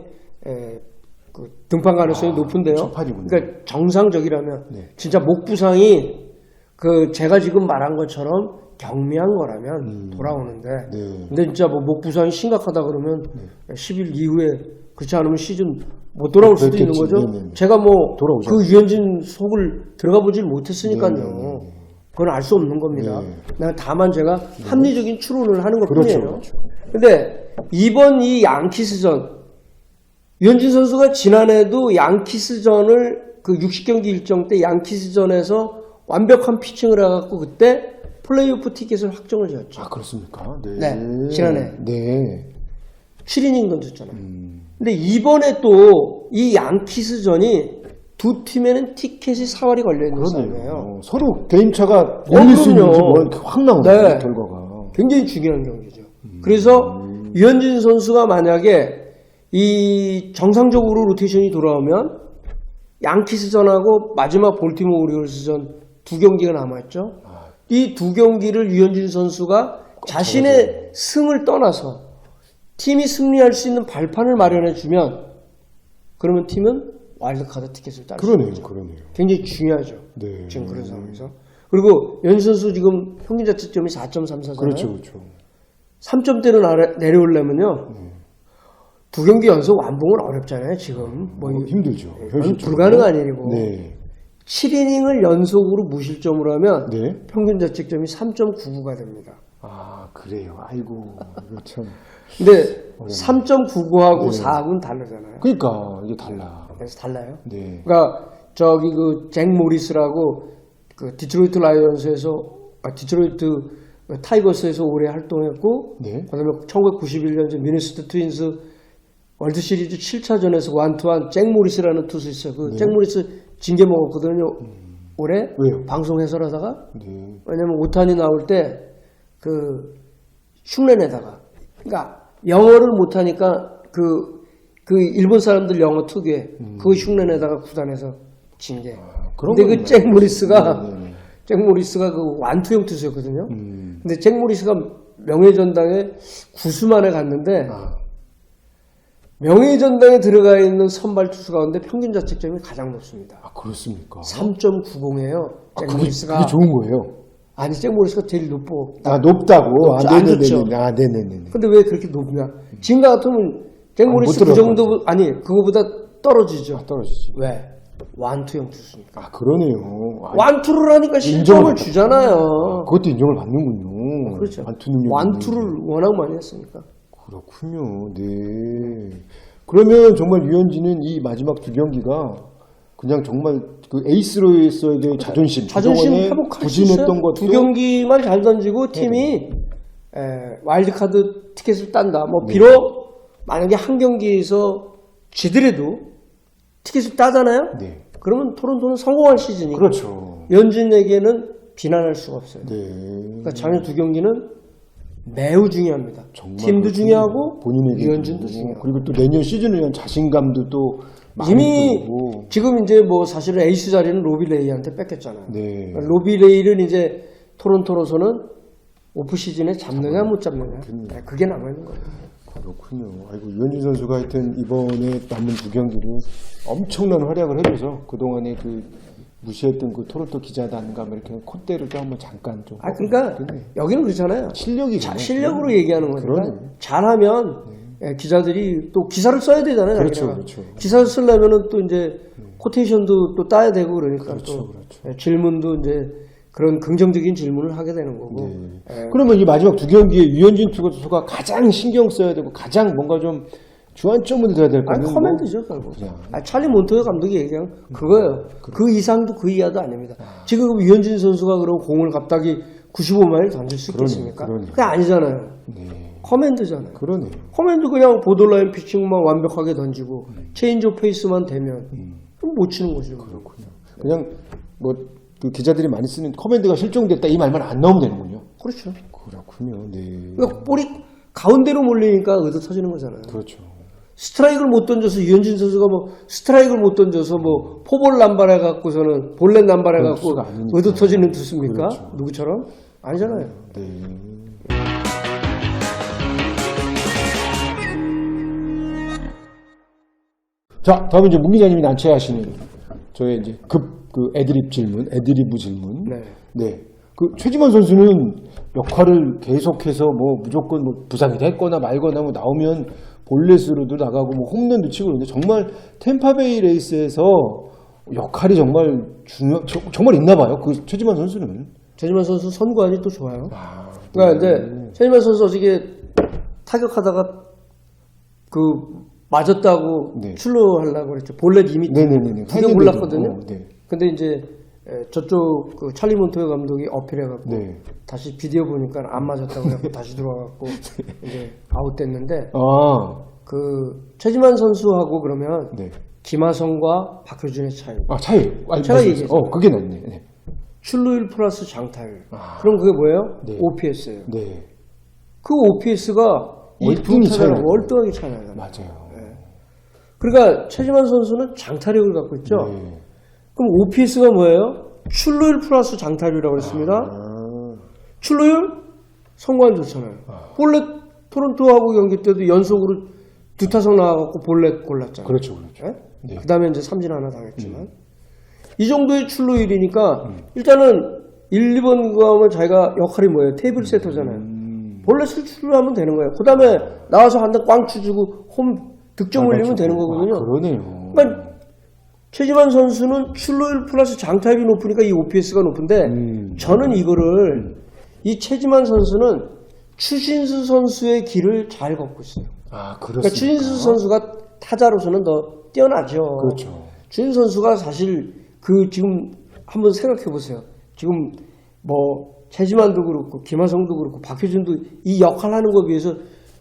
그 등판 가능성이 높은데요. 첫 판이군요. 그러니까 정상적이라면 네. 진짜 목 부상이 그 제가 지금 말한 것처럼 경미한 거라면 돌아오는데 네. 근데 진짜 뭐 목 부상이 심각하다 그러면 10일 이후에 그렇지 않으면 시즌 못 돌아올 수도 있는 그렇겠지. 거죠. 네네. 제가 뭐 돌아오죠. 그 유현진 속을 들어가 보질 못했으니까요. 네네네. 그건 알 수 없는 겁니다. 네. 다만 제가 합리적인 추론을 하는 것뿐이에요. 그렇죠. 근데 이번 이 양키스전 유현진 선수가 지난해도 양키스전을 그 60경기 일정 때 양키스전에서 완벽한 피칭을 해갖고 그때 플레이오프 티켓을 확정을 지었죠. 아, 그렇습니까? 네. 네, 지난해. 네. 7이닝 던졌잖아요. 근데 이번에 또 이 양키스전이 두 팀에는 티켓이 4할이 걸려있는 싸움이에요. 그러네요. 서로 게임차가 올릴 수 그럼요. 있는지 뭐 이렇게 확 나오네요. 네. 결과가. 굉장히 중요한 경기죠. 그래서 유현진 선수가 만약에 이 정상적으로 로테이션이 돌아오면 양키스전하고 마지막 볼티모어 오리올스전 두 경기가 남았죠. 이 두 경기를 유현진 선수가 자신의 승을 떠나서 팀이 승리할 수 있는 발판을 마련해 주면 그러면 팀은 와일드카드 티켓을 딸 수 있는 그러네요. 거죠. 그러네요. 굉장히 중요하죠. 네. 지금 그런 상황에서. 그리고 유현진 선수 지금 평균 자책점이 4.34잖아요. 그렇죠. 그렇죠. 3점대로 내려오려면요. 두 경기 연속 완봉은 어렵잖아요, 지금. 뭐 힘들죠. 이건 불가능한 일이고. 네. 7이닝을 연속으로 무실점으로 하면 네. 평균 자책점이 3.99가 됩니다. 아, 그래요. 아이고. 이거 참. 근데 3.99하고 네. 4하고는 다르잖아요. 그러니까 이게 달라. 그래서 달라요. 네. 그러니까 저기 그 잭 모리스라고 그 디트로이트 라이온스에서 디트로이트 타이거스에서 오래 활동했고 네. 그다음에 1991년 미네소타 트윈스 월드 시리즈 7차전에서 완투한 잭 모리스라는 투수 있어요. 그 잭 모리스 징계 먹었거든요. 올해 왜요? 방송 해설하다가 네. 왜냐면 오탄이 나올 때 그 흉내내다가 그러니까 영어를 못하니까 그 일본 사람들 영어 특유의 그거 흉내내다가 구단에서 징계. 그런 근데 그 잭 모리스가 네. 잭 모리스가 그 완투형 투수였거든요. 음. 근데 잭 모리스가 명예전당에 9수만에 갔는데 아, 명예전당에 들어가 있는 선발 투수 가운데 평균 자책점이 가장 높습니다. 아, 그렇습니까? 3.90이에요. 잭 그게, 모리스가. 그게 좋은 거예요. 아니 잭 모리스가 제일 높고. 아, 높다고? 높죠. 아, 안 네네네. 좋죠. 아, 네네네. 근데 왜 그렇게 높냐? 지금 같으면 잭 못 모리스 그 들어갈 정도 아니 그거보다 떨어지죠. 떨어지지. 왜? 완투형 투수니까. 아, 그러네요. 아, 완투를 하니까 실점을 주잖아요. 그것도 인정을 받는군요. 그렇죠. 완투 능력. 완투를 워낙 많이 했으니까. 그렇군요. 네. 그러면 정말 유현진은 이 마지막 두 경기가 그냥 정말 그 에이스로서의 자존심 그동안에 회복할 수 있어요. 부진했던 것도 두 경기만 잘 던지고 팀이 와일드카드 티켓을 딴다. 뭐 비록 만약에 한 경기에서 지더라도 티켓을 따잖아요. 네. 그러면 토론토는 성공한 시즌이고 그렇죠. 유현진에게는 비난할 수가 없어요. 네. 그러니까 작년 두 경기는 매우 중요합니다. 정말 팀도 그렇군요. 중요하고 본인에게 유현진도 중요하고. 그리고 또 내년 시즌을 위한 자신감도 또 많이 이미 들고. 지금 이제 뭐 사실은 에이스 자리는 로비레이한테 뺏겼잖아요. 네. 그러니까 로비레이를 이제 토론토로서는 오프 시즌에 잡느냐 못 잡느냐 네, 그게 남아있는 거예요. 그렇군요. 아이고 유현진 선수가 하여튼 이번에 남은 두 경기를 엄청난 활약을 해줘서 그동안에 그 무시했던 그 토론토 기자단과 뭐 이렇게 콧대를 또 한번 잠깐 좀. 그러니까 여기는 그렇잖아요. 실력이 실력으로 얘기하는 거니까 그러네. 잘하면 기자들이 또 기사를 써야 되잖아요. 그렇죠, 자기네가. 그렇죠. 기사를 쓰려면은 또 이제 코테이션도 또 따야 되고 그러니까 그렇죠, 또 그렇죠. 질문도 이제 그런 긍정적인 질문을 하게 되는 거고. 네. 그러면 이 마지막 두 경기에 유현진 투수가 가장 신경 써야 되고 가장 뭔가 좀 주안점을 둬야 될 거는 커맨드죠, 결국. 그냥. 찰리 몬토요 감독이 얘기한 그거예요. 그 이상도 그 이하도 아닙니다. 지금 유현진 선수가 그럼 공을 갑자기 95마일 던질 수 있겠습니까? 그러네. 그게 아니잖아요. 네. 커맨드잖아요. 그러네요. 커맨드 그냥 보더라인 피칭만 완벽하게 던지고 체인지 오브 페이스만 되면 그럼 못 치는 거죠. 그렇군요. 그냥 뭐 그 기자들이 많이 쓰는 커맨드가 실종됐다 이 말만 안 나오면 되는군요. 그렇죠. 그렇군요. 네. 그러니까 볼이 가운데로 몰리니까 의도 터지는 거잖아요. 그렇죠. 스트라이크를 못 던져서 유현진 선수가 뭐 스트라이크를 못 던져서 뭐 포볼 남발해 갖고서는 볼넷 남발해 갖고 투수가 아니니까. 의도 터지는 투수입니까? 그렇죠. 누구처럼? 아니잖아요. 네. 자, 다음에 이제 문 기자님이 난처해하시는 저의 이제 그 애드립 질문, 애드리브 질문. 네. 네. 그 최지만 선수는 역할을 계속해서 뭐 무조건 뭐 부상이 됐거나 말거나 뭐 나오면 볼넷으로도 나가고 뭐 홈런도 치고 그러는데 정말 템파베이 레이스에서 역할이 정말 정말 있나 봐요. 그 최지만 선수는. 최지만 선수 선구안이 또 좋아요. 아, 그러니까 이제 최지만 선수 어저께 타격하다가 그 맞았다고 네. 출루하려고 그랬죠. 볼넷 이미 네네네. 두개 골랐거든요. 네. 근데 이제 저쪽 그 찰리 몬토요 감독이 어필해갖고 네. 다시 비디오 보니까 안 맞았다고 해갖고 다시 들어와갖고 이제 아웃됐는데 아, 그 최지만 선수하고 그러면 네. 김하성과 박효준의 차이. 아, 차이. 아니, 제가 말씀하세요. 얘기했어요. 그게 낫네. 네. 출루율 플러스 장타율. 아. 그럼 그게 뭐예요? 네. OPS예요. 네. 그 OPS가 월등히 차이 나요. 월등하게 차이 나요. 맞아요. 그러니까 최지만 선수는 장타력을 갖고 있죠. 네. 그럼 OPS가 뭐예요? 출루율 플러스 장타율이라고 했습니다. 아, 출루율 성공안 좋잖아요. 볼넷 토론토하고 경기 때도 연속으로 두 타석 나와갖고 볼넷 골랐잖아요. 그렇죠, 그렇죠. 네. 그 다음에 이제 삼진 하나 당했지만 이 정도의 출루율이니까 일단은 1, 2번 거 하면 자기가 역할이 뭐예요? 테이블 세터잖아요. 볼넷을 출루하면 되는 거예요. 그 다음에 나와서 한 대 꽝 주고 홈 득점 올리면 되는 거거든요. 아, 그러네요. 그러니까 최지만 선수는 출루율 플러스 장타율이 높으니까 이 OPS가 높은데 저는 이거를 이 최지만 선수는 추신수 선수의 길을 잘 걷고 있어요. 아, 그렇습니까? 그러니까 추신수 선수가 타자로서는 더 뛰어나죠. 그렇죠. 추신수 선수가 사실 그 지금 한번 생각해 보세요. 지금 뭐 최지만도 그렇고 김하성도 그렇고 박효준도 이 역할 하는 거에 비해서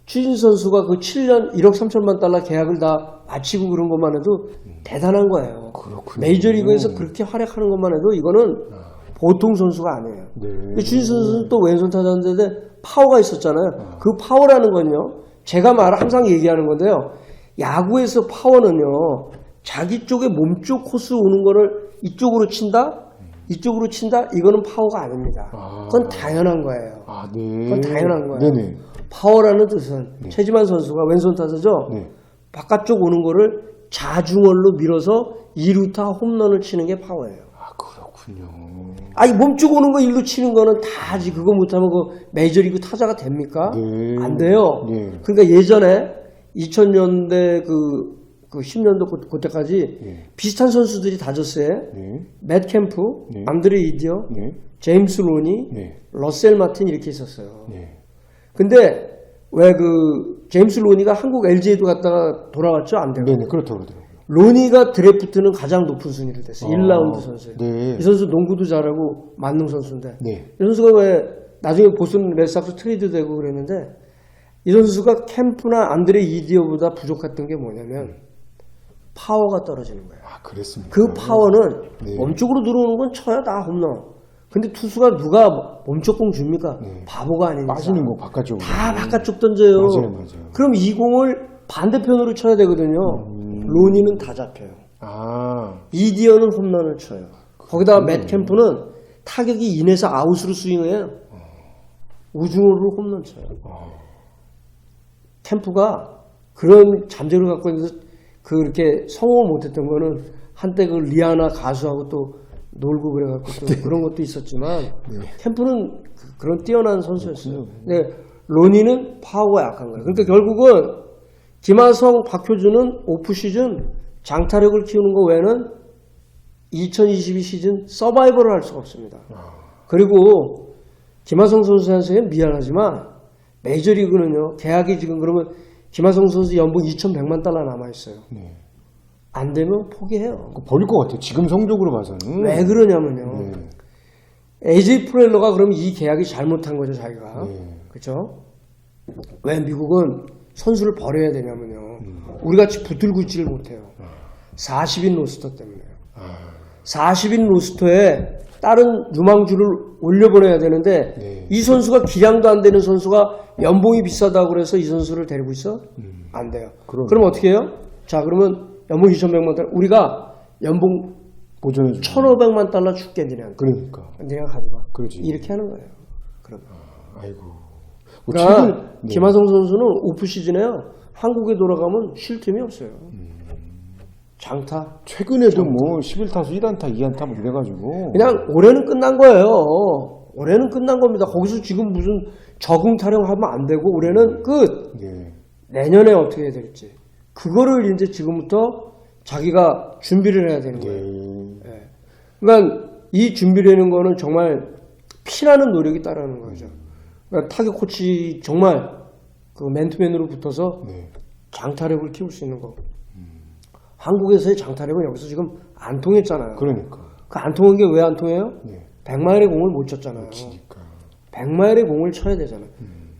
추신수 선수가 그 7년 1억 3천만 달러 계약을 다 마치고 그런 것만 해도 대단한 거예요. 그렇군요. 메이저리그에서 그렇게 활약하는 것만 해도 이거는 보통 선수가 아니에요. 네. 근데 추신수 선수는 또 왼손 타자인데 파워가 있었잖아요. 그 파워라는 건요. 제가 항상 얘기하는 건데요. 야구에서 파워는요. 자기 쪽에 몸쪽 코스 오는 거를 이쪽으로 친다? 이쪽으로 친다? 이거는 파워가 아닙니다. 그건 당연한 거예요. 아, 네. 그건 당연한 거예요. 네네. 파워라는 뜻은 최지만 선수가 왼손 타자죠. 네. 바깥쪽 오는 거를 좌중원로 밀어서 2루타 홈런을 치는 게 파워예요. 아, 그렇군요. 아니 몸쪽 오는 거 일로 치는 거는 다지 그거 못하면 그 메이저리그 타자가 됩니까? 네. 안 돼요. 네. 그러니까 예전에 2000년대 그 10년도 그때까지 네. 비슷한 선수들이 다저스에 네. 맷 캠프, 네. 안드레 이디어, 네. 제임스 로니, 네. 러셀 마틴 이렇게 있었어요. 네. 근데 왜 그 제임스 로니가 한국 LG에도 갔다가 돌아왔죠? 안 돼요. 네네. 그렇다고 그러더라고요. 로니가 드래프트는 가장 높은 순위를 됐어요. 1라운드 선수. 네. 이 선수 농구도 잘하고 만능 선수인데 네. 이 선수가 왜 나중에 보스턴 레드삭스 트레이드 되고 그랬는데 이 선수가 캠프나 안드레 이디어보다 부족했던 게 뭐냐면 파워가 떨어지는 거예요. 아, 그랬습니까? 그 파워는 네. 몸쪽으로 들어오는 건 쳐야 다 홈런. 근데 투수가 누가 몸쪽 공 줍니까? 네. 바보가 아니니까. 빠지는 거 바깥쪽으로. 다 바깥쪽 던져요. 맞아요. 그럼 이 공을 반대편으로 쳐야 되거든요. 로니는 다 잡혀요. 아, 이디어는 홈런을 쳐요. 거기다가 맷 캠프는 타격이 인해서 아웃으로 스윙해요. 우중으로 홈런 쳐요. 캠프가 그런 잠재력을 갖고 있어서 그렇게 성공을 못했던 거는 한때 그 리아나 가수하고 또 놀고 그래갖고 또 그런 것도 있었지만 캠프는 그런 뛰어난 선수였어요. 근데 로니는 파워가 약한 거예요. 그러니까 결국은 김하성, 박효준은 오프 시즌 장타력을 키우는 거 외에는 2022 시즌 서바이벌을 할 수가 없습니다. 그리고 김하성 선수한테 미안하지만 메이저리그는요. 계약이 지금 그러면 김하성 선수 연봉 2,100만 달러 남아있어요. 네. 안 되면 포기해요. 버릴 것 같아요. 지금 성적으로 봐서는. 왜 그러냐면요. 네. AJ 프렐러가 그럼 이 계약이 잘못한 거죠, 자기가. 네. 그렇죠? 왜 미국은 선수를 버려야 되냐면요. 우리 같이 붙들고 있지를 못해요. 40인 로스터 때문에요. 40인 로스터에 다른 유망주를 올려보내야 되는데 네. 이 선수가 기량도 안 되는 선수가 연봉이 비싸다고 그래서 이 선수를 데리고 있어? 안 돼요. 그럼 어떻게 해요? 자, 그러면 연봉 2,100만 달러. 우리가 연봉 보존해주고. 1,500만 달러 줄게, 니네한테. 그러니까. 니네가 가져가. 그렇지. 이렇게 하는 거예요. 그럼. 아이고. 그러니까 네. 김하성 선수는 오프 시즌에요. 한국에 돌아가면 쉴 틈이 없어요. 장타. 최근에도 뭐 11타수 1안타 2안타 뭐 이래가지고. 그냥 올해는 끝난 거예요. 올해는 끝난 겁니다. 거기서 지금 무슨 적응 타령하면 안 되고 올해는 끝. 네. 내년에 어떻게 해야 될지. 그거를 이제 지금부터 자기가 준비를 해야 되는 거예요. 네. 그러니까 이 준비라는 거는 정말 피나는 노력이 따르는 거죠. 그러니까 타격 코치 정말 그 맨투맨으로 붙어서 네. 장타력을 키울 수 있는 거. 한국에서의 장타력은 여기서 지금 안 통했잖아요. 그러니까. 그 안 통한 게 왜 안 통해요? 네. 100마일의 공을 못 쳤잖아요. 치니까. 100마일의 공을 쳐야 되잖아요.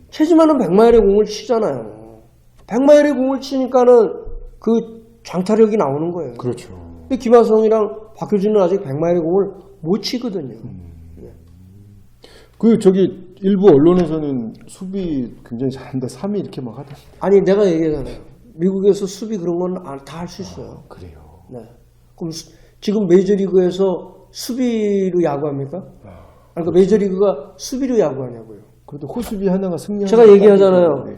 최지만은 100마일의 공을 치잖아요. 100마일의 공을 치니까는 그 장타력이 나오는 거예요. 그렇죠. 근데 김하성이랑 박효진은 아직 100마일의 공을 못 치거든요. 그 저기 일부 언론에서는 수비 굉장히 잘한다 3위 이렇게 막 하던데. 아니 내가 얘기하잖아요. 미국에서 수비 그런 건 다 할 수 있어요. 그래요. 네. 그럼 지금 메이저리그에서 수비로 야구합니까? 그러니까 메이저리그가 수비로 야구하냐고요. 그래도 호수비 하나가 승리하는. 제가 얘기하잖아요. 네.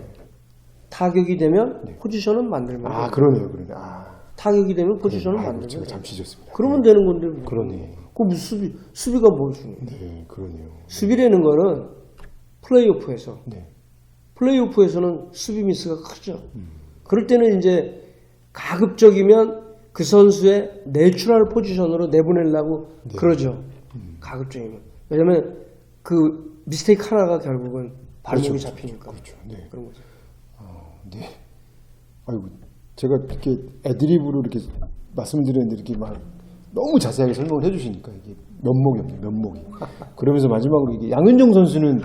타격이 되면 포지션은 만들면 아 돼요. 그러네요, 그러네. 아, 타격이 되면 포지션을 아이고, 만들면 제가 돼요. 잠시 잊었습니다. 그러면 되는 건데. 뭐. 그러네. 그 무슨 수비가 뭘 주는 거예요? 네, 그러네요. 수비라는 거는 플레이오프에서 네. 플레이오프에서는 수비 미스가 크죠. 그럴 때는 이제 가급적이면 그 선수의 내추럴 포지션으로 내보내려고 그러죠. 가급적이면. 왜냐면 그 미스테이크 하나가 결국은 발목이 그렇죠. 잡히니까. 그렇죠. 네. 그런 거죠. 네. 아이고, 제가 이렇게 애드립으로 이렇게 말씀드렸는데 이렇게 막 너무 자세하게 설명을 해주시니까 이게 면목이 없네요, 면목이. 그러면서 마지막으로 이게 양현종 선수는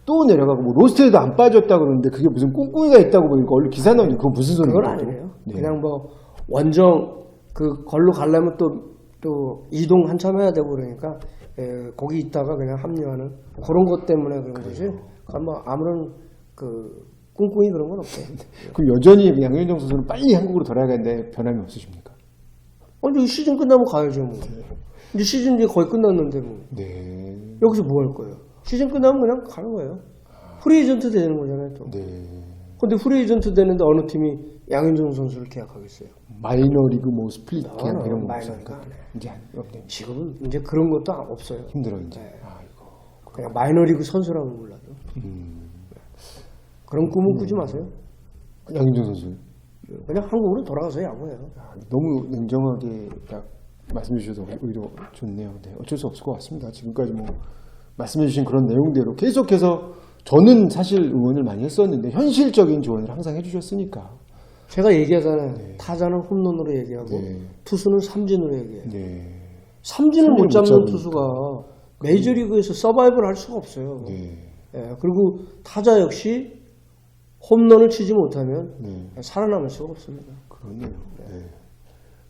또 내려가고 뭐 로스트에도 안 빠졌다 그러는데 그게 무슨 꿍꿍이가 있다고 보니까 얼른 기사 나오니 그건 무슨 소리인가요? 그건 아니에요. 네. 그냥 뭐 원정 그 걸로 가려면 또 이동 한참 해야 되고 그러니까 거기 있다가 그냥 합류하는 그런 것 때문에 그런 거지. 그러니까 뭐 아무런 그 꿍꿍이 그런 건 없어요. 그럼 여전히 양현종 선수는 빨리 한국으로 돌아가는데 변함이 없으십니까? 이제 시즌 끝나면 가야죠 뭐. 이제 시즌 이제 거의 끝났는데 뭐. 네. 여기서 뭐 할 거예요? 시즌 끝나면 그냥 가는 거예요. 프리에이전트 되는 거잖아요 또. 네. 근데 프리에이전트 되는데 어느 팀이 양현종 선수를 계약하겠어요? 마이너리그 뭐 스플릿 계약 이런 거 마이너리그 없습니까? 안 해. 이제 없네. 지금은 이제 그런 것도 없어요. 힘들어 이제. 네. 아이고. 그냥 마이너리그 선수라고 몰라도. 그런 꿈은 꾸지 마세요. 양현종 선수. 그냥 한국으로 돌아가서 야구해요. 너무 냉정하게 딱 말씀해 주셔서 오히려 좋네요. 네, 어쩔 수 없을 것 같습니다. 지금까지 뭐 말씀해 주신 그런 내용대로 계속해서 저는 사실 응원을 많이 했었는데 현실적인 조언을 항상 해주셨으니까. 제가 얘기하잖아요. 타자는 홈런으로 얘기하고 네. 투수는 삼진으로 얘기해요. 네. 삼진을 못 잡는 잡으니까. 투수가 메이저리그에서 서바이벌 할 수가 없어요. 네. 예, 그리고 타자 역시 홈런을 치지 못하면 네. 살아남을 수가 없습니다. 그러네요. 네.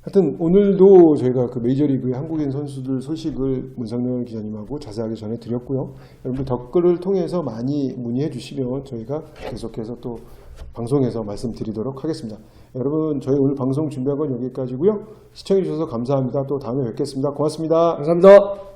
하여튼 오늘도 저희가 그 메이저리그의 한국인 선수들 소식을 문상렬 기자님하고 자세하게 전해드렸고요. 여러분들 댓글을 통해서 많이 문의해 주시면 저희가 계속해서 또 방송에서 말씀드리도록 하겠습니다. 여러분 저희 오늘 방송 준비한 건 여기까지고요. 시청해 주셔서 감사합니다. 또 다음에 뵙겠습니다. 고맙습니다. 감사합니다.